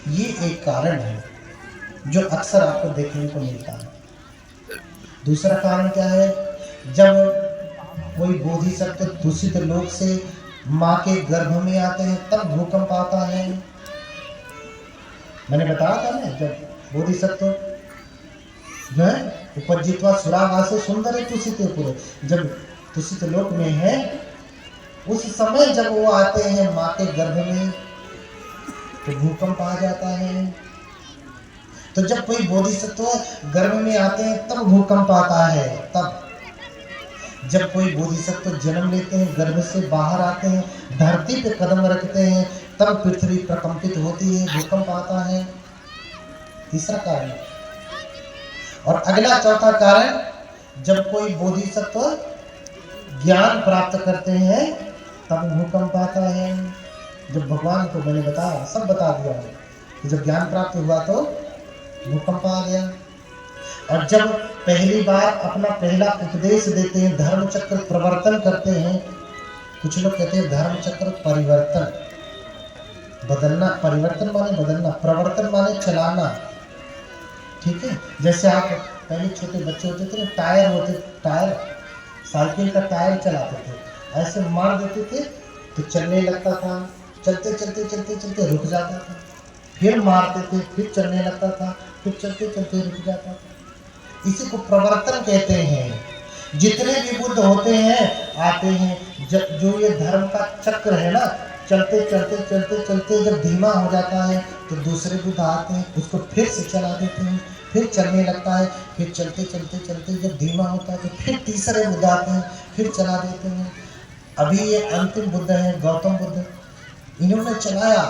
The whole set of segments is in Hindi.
ये एक कारण है जो अक्सर आपको देखने को मिलता है। दूसरा कारण क्या है? जब कोई बोधिसत्व दूषित लोक से माँ के गर्भ में आते हैं तब भूकंप आता है। मैंने बताया था ना, जब बोधिसत्व उपजित्वा सुरावासे सुंदर तुषित पुरे, जब तुषित लोक में है उस समय जब वो आते हैं माँ के गर्भ में तो भूकंप आ जाता है। तो जब कोई बोधिसत्व गर्भ में आते हैं तब भूकंप आता है। तब जब कोई बोधिसत्व जन्म लेते हैं, गर्भ से बाहर आते हैं, धरती पे कदम रखते हैं, तब पृथ्वी प्रकंपित होती है, भूकंप आता है। तीसरा कारण। और अगला चौथा कारण, जब कोई बोधिसत्व ज्ञान प्राप्त करते हैं तब भूकंप आता है। जब भगवान को मैंने बताया, सब बता दिया है कि जब ज्ञान प्राप्त हुआ तो भूकंप आ गया। और जब पहली बार अपना पहला उपदेश देते हैं, धर्म चक्र प्रवर्तन करते हैं, कुछ लोग कहते हैं धर्म चक्र परिवर्तन, बदलना, परिवर्तन माने बदलना, प्रवर्तन माने चलाना। ठीक है, जैसे आप पहले छोटे बच्चे होते थे ना, टायर होते, टायर साइकिल का टायर चलाते थे, ऐसे मार देते थे तो चलने लगता था, चलते चलते चलते चलते रुक जाता था, फिर मारते थे, फिर चलने लगता था, फिर चलते चलते रुक जाता था। इसी को प्रवर्तन कहते हैं। जितने भी बुद्ध होते हैं आते हैं, जो ये धर्म का चक्र है ना, चलते चलते चलते चलते जब धीमा हो जाता है तो दूसरे बुद्ध आते हैं, उसको फिर से चला देते हैं, फिर चलने लगता है, फिर चलते चलते चलते जब धीमा होता है तो फिर तीसरे बुद्ध आते हैं, फिर चला देते हैं। अभी ये अंतिम बुद्ध है गौतम बुद्ध, इन्होंने चलाया।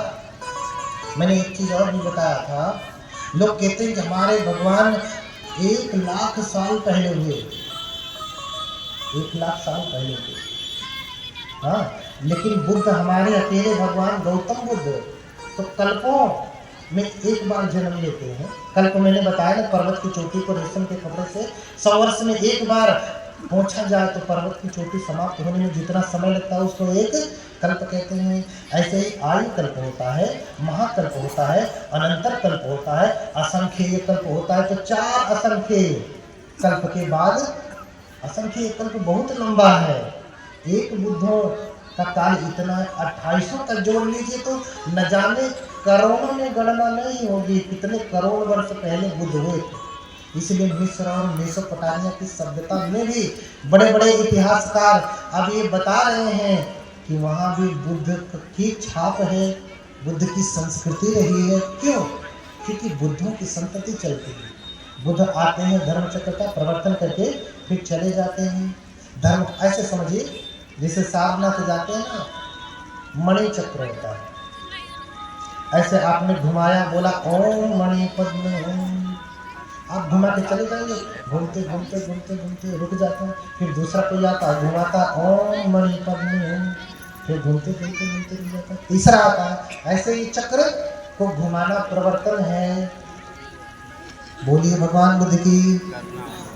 मैंने एक चीज और भी बताया था, लोग कहते हैं कि हमारे भगवान 1,00,000 साल पहले हुए, 1,00,000 साल पहले हुए। हाँ, लेकिन बुद्ध हमारे अकेले भगवान गौतम बुद्ध तो कल्पों में एक बार जन्म लेते हैं। कल्प मैंने बताया ना, पर्वत की चोटी को रेशम के कपड़े से 100 वर्ष में एक बार पहुंचा जाए तो पर्वत की चोटी समाप्त होने में जितना समय लगता है उसको एक कल्प कहते हैं। ऐसे ही आयु कल्प होता है, महाकल्प होता है, अनंतर कल्प होता है, असंख्येय कल्प होता है। तो 4 असंख्येय कल्प के बाद असंख्येय कल्प बहुत लंबा है। एक बुद्धों का काल इतना 2800 का जोड़ लीजिए तो न जाने करोड़ों में गणना नहीं होगी कितने करोड़ वर्ष पहले बुद्ध हुए थे। इसलिए मिस्र और मेसोपोटामिया की सभ्यता में भी बड़े बड़े इतिहासकार अब ये बता रहे हैं कि वहाँ भी बुद्ध की छाप है, बुद्ध की संस्कृति रही है। क्यों? क्योंकि बुद्धों की संतति चलती है। बुद्ध आते हैं धर्म चक्र का प्रवर्तन करके फिर चले जाते हैं। धर्म ऐसे समझिए जैसे सारनाथ जाते हैं ना, मणि चक्र होता है, ऐसे आपने घुमाया, बोला ओम मणि पद्म ओम, आप घुमा के चले जाएंगे, घूमते घूमते घूमते घूमते रुक जाते हैं, फिर दूसरा कोई आता है घुमाता ओम मणि पद्म ओम, फिर घूमते घूमते घूमते रुक जाता है, तीसरा आता है। ऐसे ही चक्र को घुमाना प्रवर्तन है। बोलिए भगवान बुद्ध की।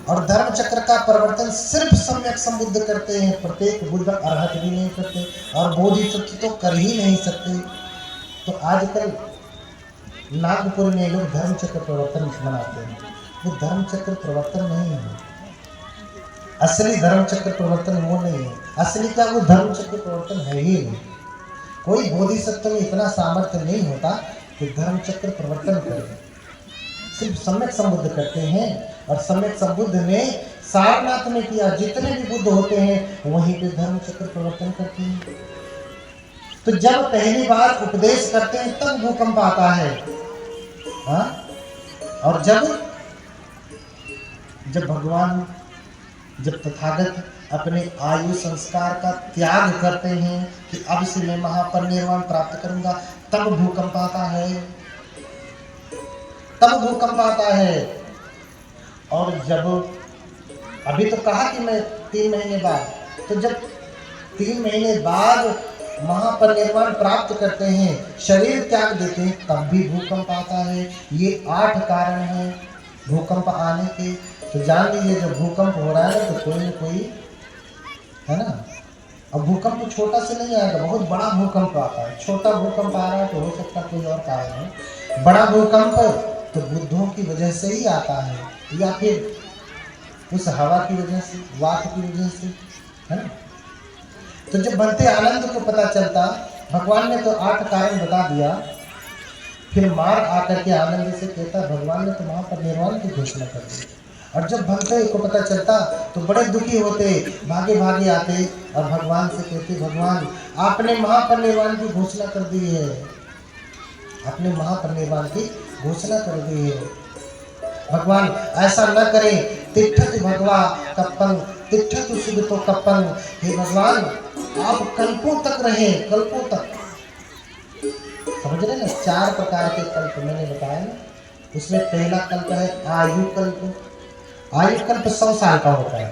और धर्म चक्र का परिवर्तन सिर्फ सम्यक संबुद्ध करते हैं, प्रत्येक बुद्ध अर्हत भी नहीं करते और बोधिसत्व तो कर ही नहीं सकते। तो आजकल नागपुर में लोग धर्म चक्र प्रवर्तन मनाते हैं, वो धर्म चक्र प्रवर्तन नहीं है, असली धर्म चक्र प्रवर्तन वो नहीं है। असली का वो धर्म चक्र प्रवर्तन है ही नहीं। कोई बोधिसत्व में इतना सामर्थ्य नहीं होता कि धर्म चक्र प्रवर्तन करे। सिर्फ सम्यक संबुद्ध करते हैं और सम्यक संबुद्ध ने सारनाथ में किया। जितने भी बुद्ध होते हैं वहीं पे धर्म चक्र प्रवर्तन करते हैं। तो जब पहली बार उपदेश करते हैं तब भूकंप आता है। हाँ? और जब भगवान, जब तथागत अपने आयु संस्कार का त्याग करते हैं कि अब से मैं महापरिनिर्वाण प्राप्त करूंगा, तब भूकंप आता है, तब भूकंप आता है। और जब अभी तो कहा कि मैं 3 महीने बाद, तो जब 3 महीने बाद महापरिनिर्वाण प्राप्त करते हैं, शरीर त्याग देते हैं, तब भी भूकंप आता है। ये 8 कारण हैं भूकंप आने के। तो जान लीजिए जब भूकंप हो रहा है तो कोई न कोई है ना। अब भूकंप छोटा से नहीं आएगा, बहुत बड़ा भूकंप आता है। छोटा भूकंप आ रहा है तो हो सकता कोई और कारण है, बड़ा भूकंप तो बुद्धों की वजह से ही आता है, या फिर उस हवा की वजह से, वात की वजह से, है ना। तो जब बनते आनंद को पता चलता, भगवान ने तो 8 कारण बता दिया, फिर मार आकर के आनंद से कहता भगवान ने तो वहां पर निर्वाण की घोषणा कर दी। और जब भक्त को पता चलता तो बड़े दुखी होते, भागे भागे आते और भगवान से कहते भगवान आपने महापरिनिर्वाण की घोषणा कर दी है, आपने महापरिनिर्वाण की घोषणा कर दी है, भगवान ऐसा न करें। तिष्ठत भगवा कप्पन तिष्ठत सुगतो कप्पन, हे भगवान आप कल्पों तक रहे, कल्पों तक। समझ रहे ना, 4 प्रकार के कल्प मैंने बताया ना। उसमें पहला कल्प है आयु कल्प। आयु कल्प 100 साल का होता है।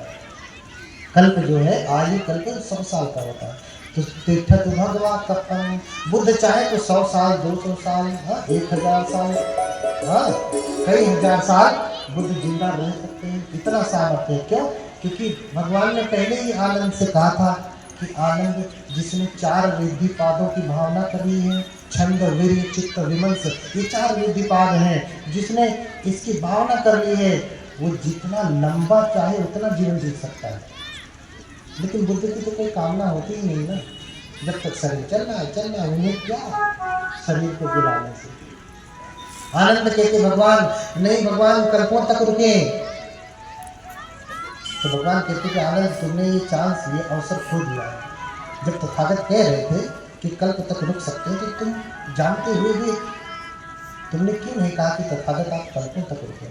कल्प जो है आयु कल्प 100 साल का होता है। तो तिष्ठत भगवा कप्पन, बुद्ध चाहे तो 100 साल 200 साल 1000 साल कई हजार साल बुद्ध जिंदा रह सकते हैं। इतना सामर्थ्य है। क्यों? क्योंकि भगवान ने पहले ही आनंद से कहा था कि आनंद जिसने 4 रिद्धि पादों की भावना करी है, छंद वीर्य चित्त विमर्श, ये 4 रिद्धि पाद हैं, जिसने इसकी भावना कर ली है वो जितना लंबा चाहे उतना जीवन जी सकता है। लेकिन बुद्ध की तो कोई कामना होती ही नहीं ना, जब तक शरीर चलना है उन्हें क्या शरीर को गिराने से। आनंद कहते भगवान नहीं, भगवान कल्पों तक रुके। तो भगवान कहते कि आनंद तुमने ये चांस, ये अवसर खो दिया है। जब तथागत कह रहे थे कि कल्प तक रुक सकते हैं, तो तुम जानते हुए भी तुमने क्यों नहीं कहा कि तथागत आप कल्पों तक रुके।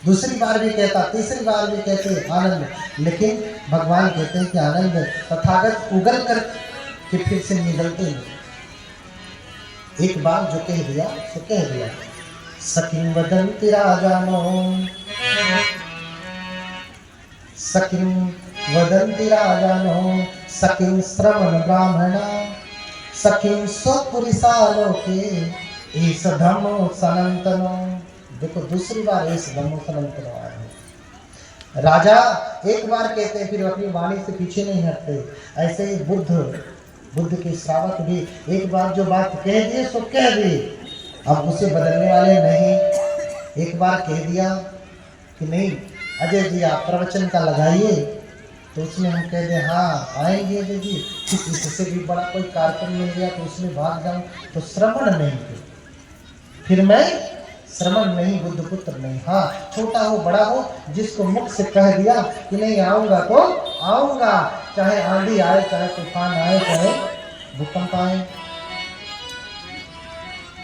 दूसरी बार भी कहता, तीसरी बार भी कहते आनंद, लेकिन भगवान कहते हैं कि आनंद तथागत उगल कर कि फिर से निकलते नहीं। एक बार जो कह दिया सो कह दिया। सकिं वदन्ति राजानो, सकिं वदन्ति राजानो, सकिं श्रवण ब्राह्मणा, सकिं स्वपुरुषा लोके, ईश धम्मो सनातनो। देखो दूसरी बार ईश धम्मो सनातनो आया है। राजा एक बार कहते हैं फिर अपनी वाणी से पीछे नहीं हटते। ऐसे ही बुद्ध के श्रावक भी एक बार जो बात कह दिए सो कह दी, अब उसे बदलने वाले नहीं। एक बार कह दिया कि नहीं अजय जी आप प्रवचन का लगाइए, तो उसमें हम कह दें हाँ आएंगे अजय जी, इससे भी बड़ा कोई कार्यक्रम मिल गया तो उसमें भाग जाऊं, तो श्रवण नहीं। फिर मैं श्रवण नहीं, बुद्ध पुत्र नहीं। हाँ छोटा हो बड़ा हो, जिसको मुख से कह दिया कि नहीं आऊंगा तो आऊंगा, चाहे आंधी आए, चाहे तूफान आए, चाहे भूकंप आए।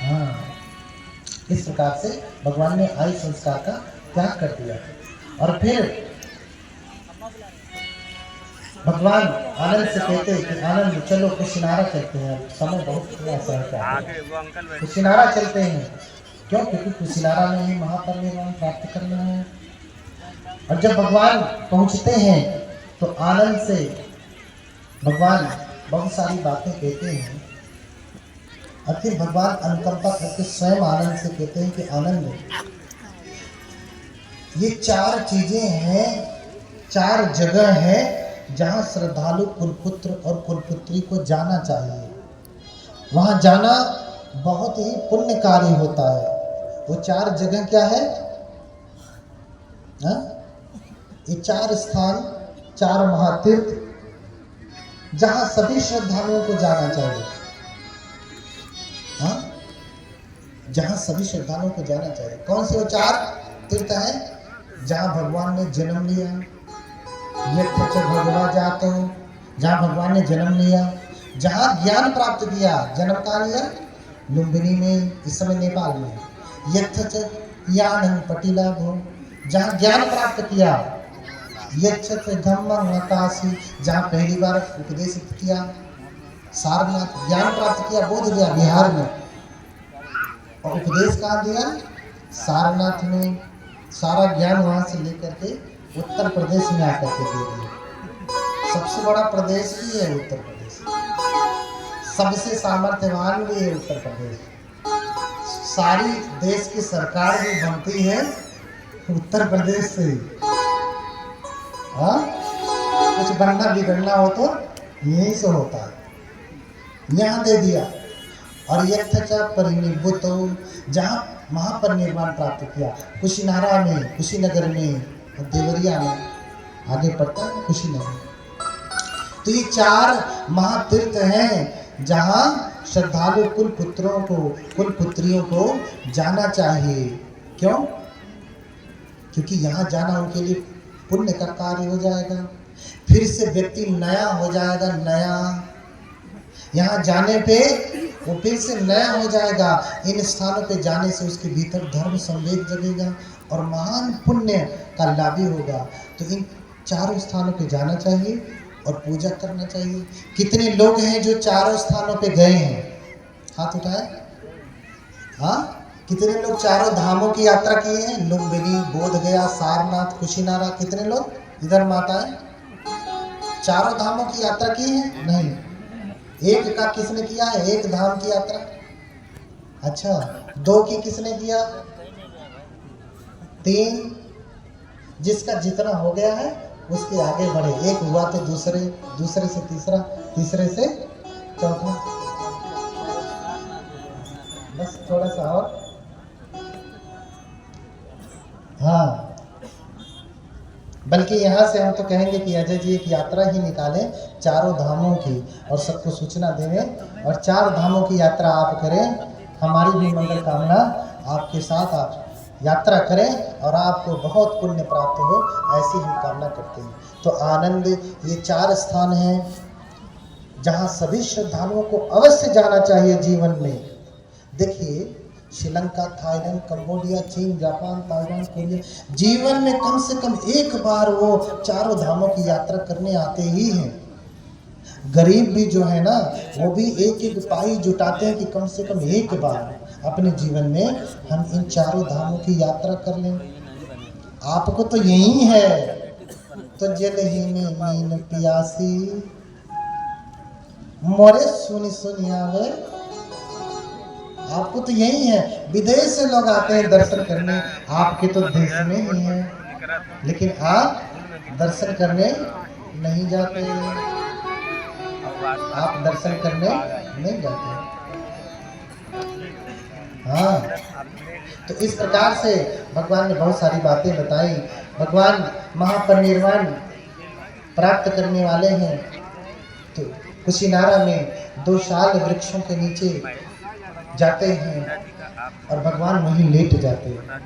हाँ इस प्रकार से भगवान ने आयु संस्कार का त्याग कर दिया। और फिर भगवान आनंद से कहते हैं कि आनंद चलो कुशिनारा चलते हैं। समय बहुत थोड़ा है, कुशिनारा चलते हैं। क्यों? क्योंकि कुशिनारा में ही महापरिनिर्वाण प्राप्त करना है। और जब भगवान पहुंचते हैं तो आनंद से भगवान बहुत सारी बातें कहते हैं। और फिर भगवान अनुकंपा करके स्वयं आनंद से कहते हैं कि आनंद ये 4 चीजें हैं, 4 जगह है जहाँ श्रद्धालु कुलपुत्र और कुलपुत्री को जाना चाहिए। वहाँ जाना बहुत ही पुण्यकारी होता है। वो 4 जगह क्या है? ये 4 स्थान, 4 महातीर्थ जहाँ सभी श्रद्धालुओं को जाना चाहिए। हाँ जहाँ सभी श्रद्धालुओं को जाना चाहिए। कौन से वो 4 तीर्थ हैं? जहाँ भगवान ने जन्म लिया, यत्र च भगवा जातो, जहाँ भगवान ने जन्म लिया, जहाँ ज्ञान प्राप्त किया। जन्म कहाँ लिया? लुम्बिनी में, इस समय नेपाल में। यत्र च ज्ञानं पटिलाभो, जहाँ ज्ञान प्राप्त किया। यत्र च धम्मं काशी, जहाँ पहली बार उपदेश किया। सारनाथ ज्ञान प्राप्त किया बोध गया बिहार में, और उपदेश कहाँ दिया? सारनाथ में। सारा ज्ञान वहाँ से लेकर के उत्तर प्रदेश में आकर के दे दिया। सबसे बड़ा प्रदेश भी है उत्तर प्रदेश, सबसे सामर्थ्यवान भी है उत्तर प्रदेश। सारी देश की सरकार भी बनती है उत्तर प्रदेश से। हाँ कुछ बनना बिगड़ना हो तो यहीं से होता है, यहाँ दे दिया। और यथ परिनिर्भूतो, जहाँ महापरिनिर्वाण प्राप्त किया, कुशीनारा में, कुशीनगर में और देवरिया में, आगे पड़ता है कुशीनगर। तो ये 4 महातीर्थ हैं जहाँ श्रद्धालु कुल पुत्रों को, कुल पुत्रियों को जाना चाहिए। क्यों? क्योंकि यहाँ जाना उनके लिए पुण्य का कार्य हो जाएगा, फिर से व्यक्ति नया हो जाएगा, नया। यहाँ जाने पे वो फिर से नया हो जाएगा। इन स्थानों पे जाने से उसके भीतर धर्म संवेद जगेगा और महान पुण्य का लाभी होगा। तो इन 4 स्थानों पे जाना चाहिए और पूजा करना चाहिए। कितने लोग हैं जो 4 स्थानों पे गए हैं? हाथ उठाए। हाँ, कितने लोग 4 धामों की यात्रा किए हैं? लुम्बिनी, बोधगया, सारनाथ, कुशीनारा। कितने लोग इधर माताएं 4 धामों की यात्रा की है? नहीं। एक का किसने किया है? 1 धाम की यात्रा। अच्छा, 2 की किसने किया? 3। जिसका जितना हो गया है उसके आगे बढ़े। 1 हुआ तो दूसरे, दूसरे से तीसरा, तीसरे से चौथा। बस थोड़ा सा और। हाँ, बल्कि यहाँ से हम तो कहेंगे कि अजय जी एक यात्रा ही निकालें 4 धामों की और सबको सूचना दें और 4 धामों की यात्रा आप करें। हमारी भी मंगल कामना आपके साथ, आप यात्रा करें और आपको बहुत पुण्य प्राप्त हो, ऐसी हम कामना करते हैं। तो आनंद, ये 4 स्थान हैं जहाँ सभी श्रद्धालुओं को अवश्य जाना चाहिए जीवन में। देखिए, श्रीलंका, थाईलैंड, कंबोडिया, चीन, जापान, ताइवान, कोरिया, जीवन में कम से कम 1 बार वो 4 धामों की यात्रा करने आते ही हैं। गरीब भी जो है ना, वो भी 1-1 पाई जुटाते हैं कि कम से कम 1 बार अपने जीवन में हम इन 4 धामों की यात्रा कर लें। आपको तो यही है, तो जल ही में मीन पियासी, मोरे सुनी सुनी आवे। आपको तो यही है। विदेश से लोग आते हैं दर्शन करने, आपके तो देश में ही है, लेकिन आप दर्शन करने नहीं जाते। आप दर्शन करने नहीं जाते। हाँ, तो इस प्रकार से भगवान ने बहुत सारी बातें बताई। भगवान महापरिनिर्वाण प्राप्त करने वाले हैं, तो कुशीनारा में 2 शाल वृक्षों के नीचे जाते हैं और भगवान वहीं लेट जाते हैं।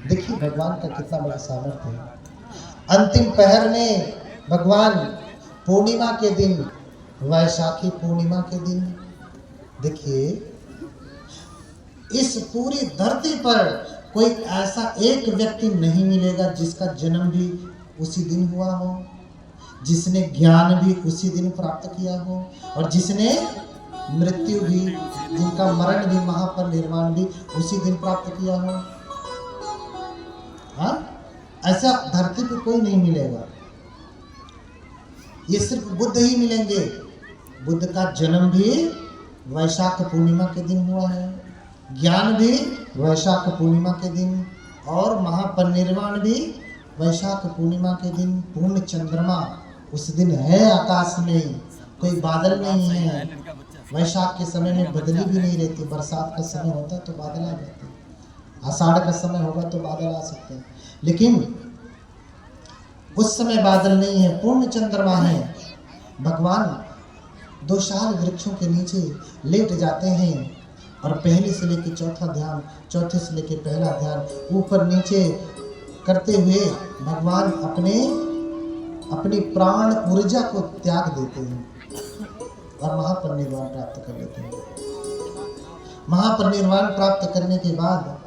देखिए भगवान का कितना बड़ा सामर्थ्य है। अंतिम पहर में भगवान पूर्णिमा के दिन, वैशाखी पूर्णिमा के दिन, देखिए इस पूरी धरती पर कोई ऐसा एक व्यक्ति नहीं मिलेगा जिसका जन्म भी उसी दिन हुआ हो, जिसने ज्ञान भी उसी दिन प्राप्त किया हो और जिसने मृत्यु भी, जिनका मरण भी, महापरिनिर्वाण भी उसी दिन प्राप्त किया हो। हाँ, ऐसा धरती पे कोई नहीं मिलेगा। ये सिर्फ बुद्ध ही मिलेंगे। बुद्ध का जन्म भी वैशाख पूर्णिमा के दिन हुआ है, ज्ञान भी वैशाख पूर्णिमा के दिन और महापरिनिर्वाण भी वैशाख पूर्णिमा के दिन। पूर्ण चंद्रमा उस दिन है आकाश में, कोई बादल नहीं है। वैशाख के समय में बदली भी नहीं रहती। बरसात का समय होता है तो बादल आ जाते हैं, आषाढ़ का समय होगा तो बादल आ सकते हैं, लेकिन उस समय बादल नहीं है, पूर्ण चंद्रमा है। भगवान 2 शाल वृक्षों के नीचे लेट जाते हैं और पहले से लेकर चौथा ध्यान, चौथे से लेकर पहला ध्यान ऊपर नीचे करते हुए भगवान अपनी प्राण ऊर्जा को त्याग देते हैं और महापरिनिर्वाण प्राप्त कर लेते हैं। महापरिनिर्वाण प्राप्त करने के बाद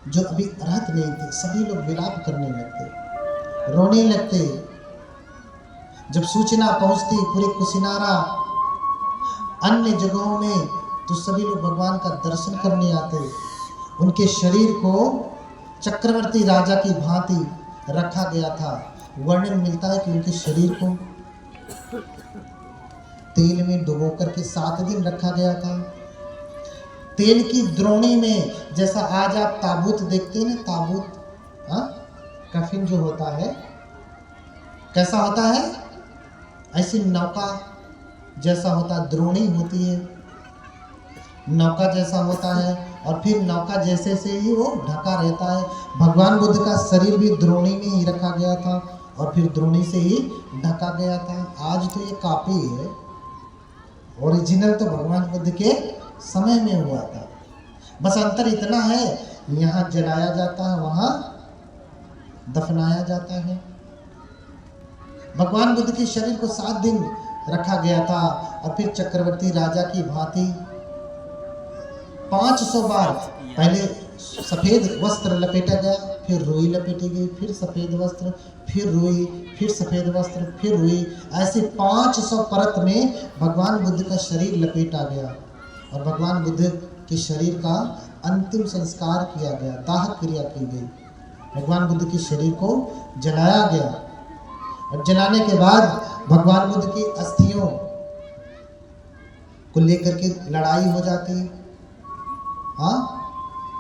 जो अभी रहत नहीं थे, सभी लोग विलाप करने लगते, रोने लगते। जब सूचना पहुंचती पूरे कुशीनारा, अन्य जगहों में, तो सभी लोग भगवान का दर्शन करने आते। उनके शरीर को चक्रवर्ती राजा की भांति रखा गया था। वर्णन मिलता है कि उनके शरीर को तेल में डुबोकर के 7 दिन रखा गया था। तेल की द्रोणी में, जैसा आज आप ताबूत देखते हैं ना, ताबूत, कफिन जो होता है कैसा होता है, ऐसी नौका जैसा होता, द्रोणी होती है, नौका जैसा होता है, और फिर नौका जैसे से ही वो ढका रहता है। भगवान बुद्ध का शरीर भी द्रोणी में ही रखा गया था और फिर द्रोणी से ही ढका गया था। आज तो ये कॉपी है, ओरिजिनल तो भगवान बुद्ध के समय में हुआ था। बस अंतर इतना है, यहाँ जलाया जाता है, वहाँ दफनाया जाता है। भगवान बुद्ध के शरीर को 7 दिन रखा गया था और फिर चक्रवर्ती राजा की भांति 500 बार पहले सफ़ेद वस्त्र लपेटा गया, फिर रुई लपेटी गई, फिर सफ़ेद वस्त्र, फिर रुई, फिर सफ़ेद वस्त्र, फिर रुई, ऐसे 500 परत में भगवान बुद्ध का शरीर लपेटा गया और भगवान बुद्ध के शरीर का अंतिम संस्कार किया गया, दाह क्रिया की गई। भगवान बुद्ध के शरीर को जलाया गया और जलाने के बाद भगवान बुद्ध की अस्थियों को लेकर के लड़ाई हो जाती। हाँ,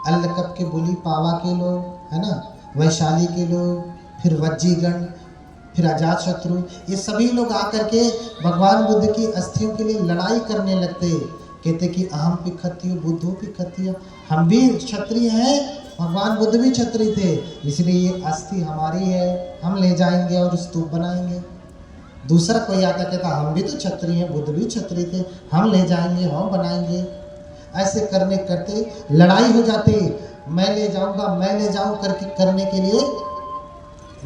अल्लकप के बुली पावा के लोग, है ना, वैशाली के लोग, फिर वज्जीगण, फिर अजात शत्रु, ये सभी लोग आकर के भगवान बुद्ध की अस्थियों के लिए लड़ाई करने लगते। कहते कि अहम भी क्षत्रिय बुद्धो भी क्षत्रिय, हम भी क्षत्रिय हैं, भगवान बुद्ध भी क्षत्रिय थे, इसलिए ये अस्थि हमारी है, हम ले जाएंगे और स्तूप बनाएंगे। दूसरा कोई आता कहता हम भी तो क्षत्रिय हैं, बुद्ध भी क्षत्रिय थे, हम ले जाएंगे, हम बनाएंगे। ऐसे करने करते लड़ाई हो जाती, मैं ले जाऊंगा, मैं ले जाऊं करके करने के लिए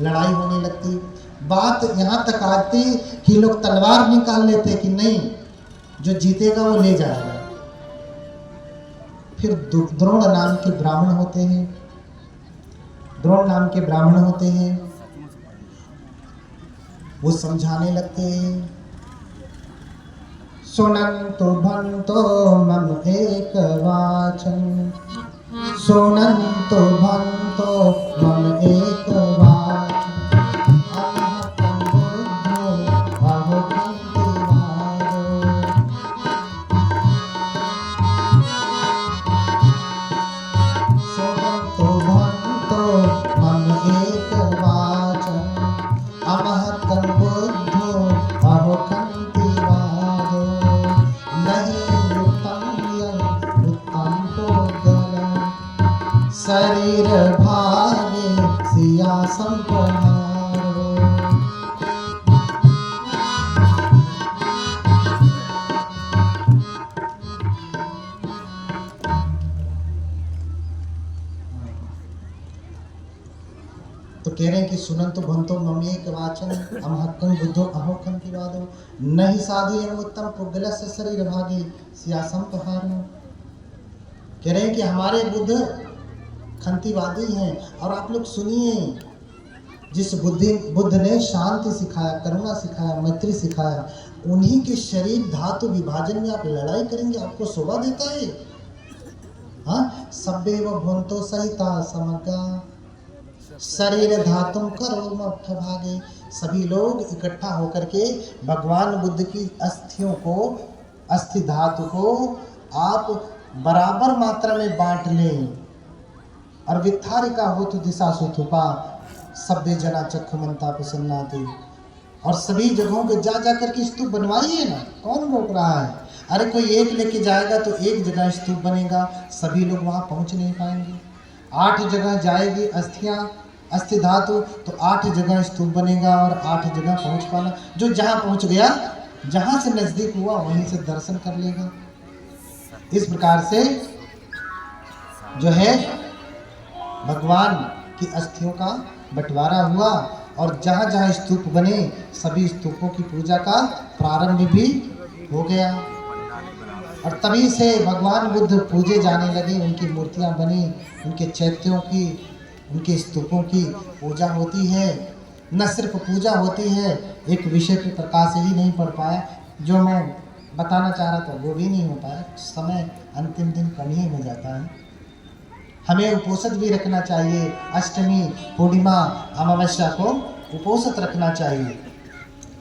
लड़ाई होने लगती। बात यहाँ तक आती कि लोग तलवार निकाल लेते कि नहीं, जो जीतेगा वो ले जाएगा। फिर द्रोण नाम के ब्राह्मण होते हैं, द्रोण नाम के ब्राह्मण होते हैं, वो समझाने लगते हैं, सुनंतो भंतो मम एक वाचन, सुनंतो भंतो मम एक वाचन, शरीर भागे सियासम पधारो। तो कह रहे हैं कि सुनंतो भंतो मम एक वाचन, अमहक्कं बुद्धो अहोकं विवादो, नहीं साधु एवं उत्तम पुद्गलस्य शरीर भागे सियासम पधारो। कह रहे हैं कि हमारे बुद्ध खंतीवादी हैं, और आप लोग सुनिए, जिस बुद्ध ने शांति सिखाया, करुणा सिखाया, मैत्री सिखाया, उन्हीं के शरीर धातु विभाजन में आप लड़ाई करेंगे, आपको शोभा देता है? हाँ, सभ्य व भुंतो सहिता समग्गा शरीर धातुम करो मठ भागे। सभी लोग इकट्ठा होकर के भगवान बुद्ध की अस्थियों को, अस्थि धातु को आप बराबर मात्रा में बांट लें। और वित्थारिका हो तो दिशा सुथुपा सभ्य जना चक्षुमंता प्रसन्ना थी। और सभी जगहों पे जा जा करके स्तूप बनवाइए ना, कौन रोक रहा है? अरे कोई एक लेके जाएगा तो एक जगह स्तूप बनेगा, सभी लोग वहाँ पहुँच नहीं पाएंगे। 8 जगह जाएगी अस्थियाँ, अस्थि धातु, तो 8 जगह स्तूप बनेगा और 8 जगह पहुँच पाना। जो जहाँ पहुँच गया, जहाँ से नज़दीक हुआ वहीं से दर्शन कर लेगा। इस प्रकार से जो है भगवान की अस्थियों का बंटवारा हुआ और जहाँ जहाँ स्तूप बने सभी स्तूपों की पूजा का प्रारंभ भी हो गया। और तभी से भगवान बुद्ध पूजे जाने लगे, उनकी मूर्तियाँ बनी, उनके चैत्यों की, उनके स्तूपों की पूजा होती है। न सिर्फ पूजा होती है, एक विषय पे प्रकाश ही नहीं पड़ पाया, जो मैं बताना चाह रहा था वो भी नहीं हो पाया। समय अंतिम दिन कम ही हो जाता है। हमें उपोषित भी रखना चाहिए, अष्टमी, पूर्णिमा, अमावस्या को उपोषित रखना चाहिए,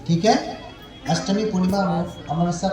ठीक है? अष्टमी, पूर्णिमा, अमावस्या